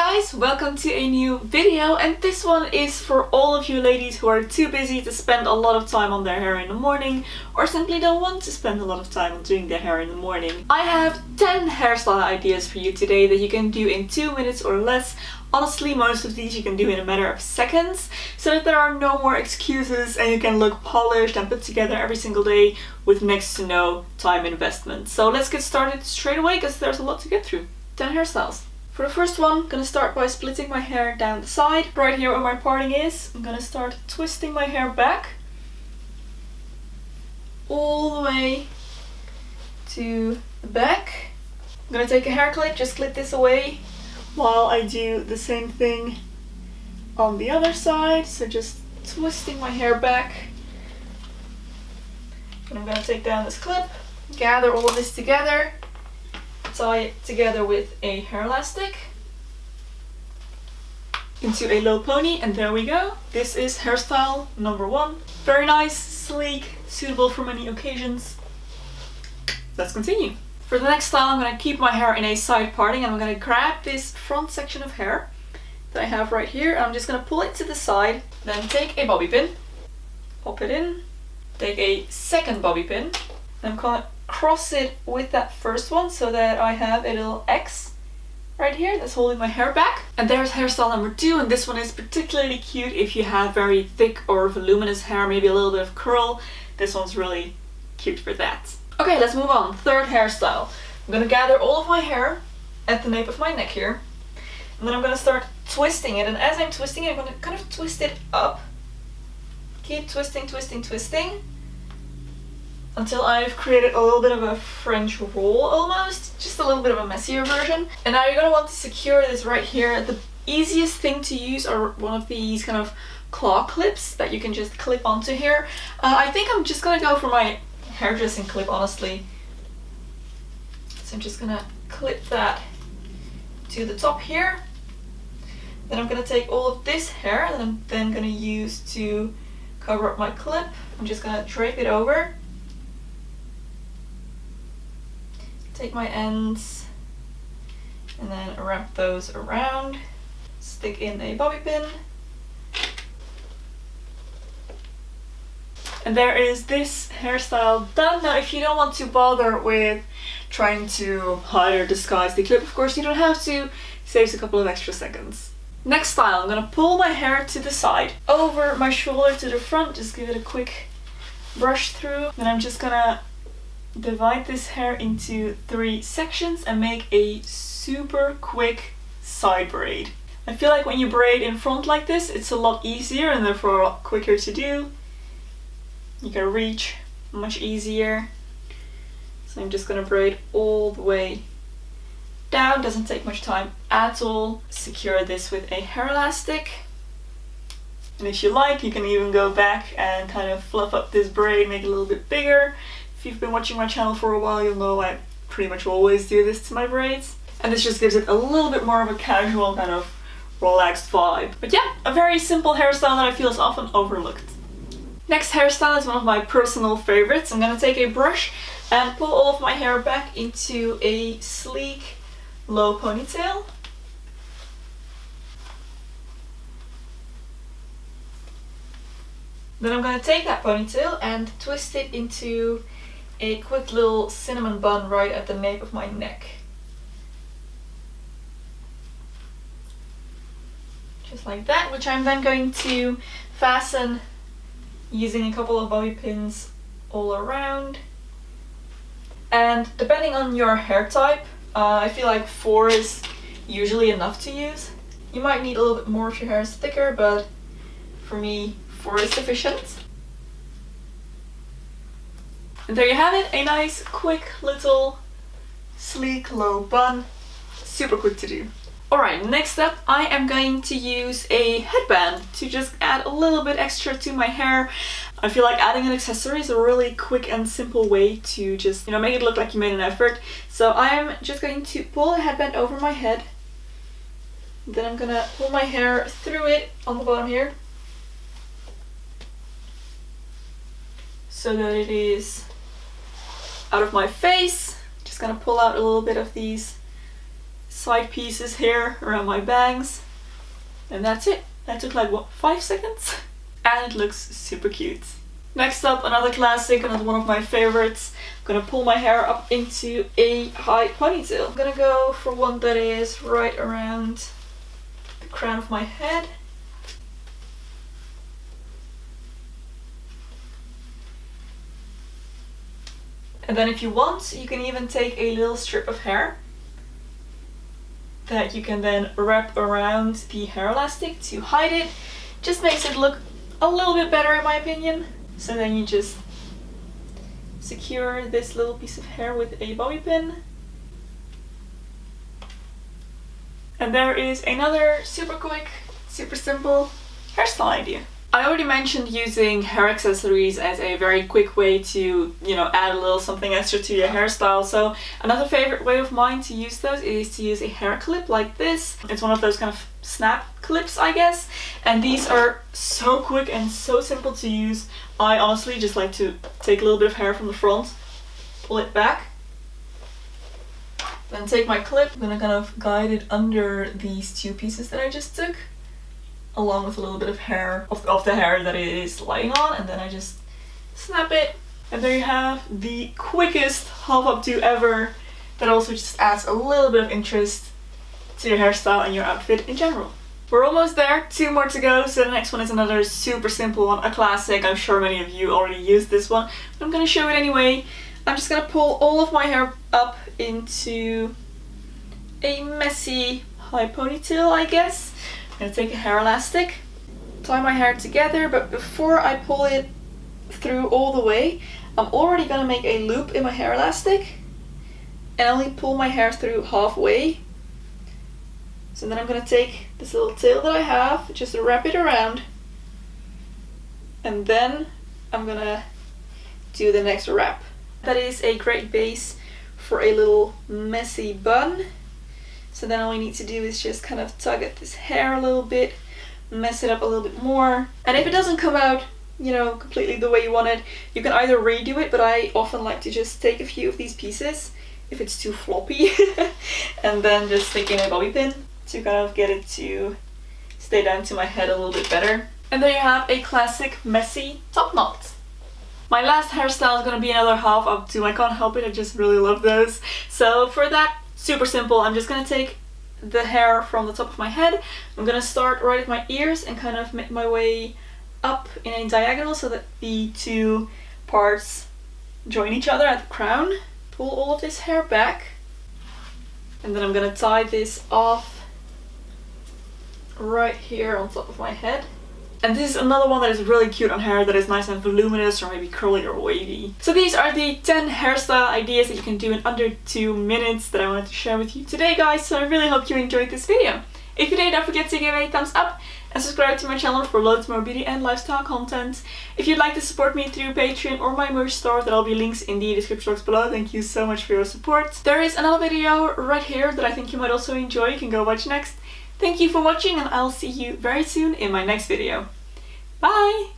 guys, welcome to a new video, and this one is for all of you ladies who are too busy to spend a lot of time on their hair in the morning or simply don't want to spend a lot of time on doing their hair in the morning. I have 10 hairstyle ideas for you today that you can do in 2 minutes or less. Honestly, most of these you can do in a matter of seconds, so that there are no more excuses and you can look polished and put together every single day with next to no time investment. So let's get started straight away because there's a lot to get through. 10 hairstyles. For the first one, I'm gonna start by splitting my hair down the side. Right here where my parting is, I'm gonna start twisting my hair back all the way to the back. I'm gonna take a hair clip, just clip this away while I do the same thing on the other side. So just twisting my hair back. And I'm gonna take down this clip, gather all of this together, tie it together with a hair elastic into a low pony, and there we go. This is hairstyle number 1. Very nice, sleek, suitable for many occasions. Let's continue. For the next style, I'm going to keep my hair in a side parting, and I'm going to grab this front section of hair that I have right here, and I'm just going to pull it to the side, then take a bobby pin, pop it in, take a second bobby pin, and I'm going to cross it with that first one so that I have a little X right here that's holding my hair back. And there's hairstyle number 2, and this one is particularly cute if you have very thick or voluminous hair, maybe a little bit of curl. This one's really cute for that. Okay, let's move on. Third hairstyle. I'm gonna gather all of my hair at the nape of my neck here, and then I'm gonna start twisting it, and as I'm twisting it, I'm gonna kind of twist it up. Keep twisting, twisting, twisting, until I've created a little bit of a French roll almost, just a little bit of a messier version. And now you're going to want to secure this right here. The easiest thing to use are one of these kind of claw clips that you can just clip onto here. I think I'm just going to go for my hairdressing clip, honestly. So I'm just going to clip that to the top here. Then I'm going to take all of this hair that I'm then going to use to cover up my clip. I'm just going to drape it over. Take my ends and then wrap those around, stick in a bobby pin. And there is this hairstyle done. Now if you don't want to bother with trying to hide or disguise the clip, of course you don't have to. Saves a couple of extra seconds. Next style, I'm gonna pull my hair to the side, over my shoulder to the front, just give it a quick brush through. Then I'm just gonna divide this hair into 3 sections and make a super quick side braid. I feel like when you braid in front like this, it's a lot easier and therefore a lot quicker to do. You can reach much easier. So I'm just gonna braid all the way down. Doesn't take much time at all. Secure this with a hair elastic. And if you like, you can even go back and kind of fluff up this braid, make it a little bit bigger. If you've been watching my channel for a while, you'll know I pretty much always do this to my braids. And this just gives it a little bit more of a casual kind of relaxed vibe. But yeah, a very simple hairstyle that I feel is often overlooked. Next hairstyle is one of my personal favorites. I'm gonna take a brush and pull all of my hair back into a sleek, low ponytail. Then I'm gonna take that ponytail and twist it into a quick little cinnamon bun right at the nape of my neck. Just like that, which I'm then going to fasten using a couple of bobby pins all around. And depending on your hair type, I feel like 4 is usually enough to use. You might need a little bit more if your hair is thicker, but for me, 4 is sufficient. And there you have it, a nice, quick, little, sleek, low bun. Super quick to do. Alright, next up I am going to use a headband to just add a little bit extra to my hair. I feel like adding an accessory is a really quick and simple way to just, make it look like you made an effort. So I am just going to pull a headband over my head. Then I'm gonna pull my hair through it on the bottom here, so that it is out of my face. Just gonna pull out a little bit of these side pieces here around my bangs. And that's it. That took like, what, 5 seconds? And it looks super cute. Next up, another classic, another one of my favorites. I'm gonna pull my hair up into a high ponytail. I'm gonna go for one that is right around the crown of my head. And then if you want, you can even take a little strip of hair that you can then wrap around the hair elastic to hide it. Just makes it look a little bit better in my opinion. So then you just secure this little piece of hair with a bobby pin. And there is another super quick, super simple hairstyle idea. I already mentioned using hair accessories as a very quick way to, add a little something extra to your hairstyle. So another favorite way of mine to use those is to use a hair clip like this. It's one of those kind of snap clips, I guess. And these are so quick and so simple to use. I honestly just like to take a little bit of hair from the front, pull it back, then take my clip. I'm gonna kind of guide it under these two pieces that I just took, along with a little bit of hair, of the hair that it is lying on, and then I just snap it. And there you have the quickest half updo ever, that also just adds a little bit of interest to your hairstyle and your outfit in general. We're almost there, 2 more to go, so the next one is another super simple one, a classic. I'm sure many of you already used this one, but I'm gonna show it anyway. I'm just gonna pull all of my hair up into a messy high ponytail, I guess. I'm gonna take a hair elastic, tie my hair together, but before I pull it through all the way, I'm already gonna make a loop in my hair elastic and only pull my hair through halfway. So then I'm gonna take this little tail that I have, just wrap it around, and then I'm gonna do the next wrap. That is a great base for a little messy bun. So then all we need to do is just kind of tug at this hair a little bit, mess it up a little bit more. And if it doesn't come out, completely the way you want it, you can either redo it, but I often like to just take a few of these pieces, if it's too floppy, and then just stick in a bobby pin to kind of get it to stay down to my head a little bit better. And there you have a classic messy top knot. My last hairstyle is going to be another half updo. I can't help it, I just really love those. So for that, super simple, I'm just going to take the hair from the top of my head. I'm going to start right at my ears and kind of make my way up in a diagonal so that the two parts join each other at the crown. Pull all of this hair back, and then I'm going to tie this off right here on top of my head. And this is another one that is really cute on hair that is nice and voluminous or maybe curly or wavy. So these are the 10 hairstyle ideas that you can do in under 2 minutes that I wanted to share with you today, guys. So I really hope you enjoyed this video. If you did, don't forget to give it a thumbs up and subscribe to my channel for loads more beauty and lifestyle content. If you'd like to support me through Patreon or my merch store, there'll be links in the description box below. Thank you so much for your support. There is another video right here that I think you might also enjoy. You can go watch next. Thank you for watching, and I'll see you very soon in my next video. Bye!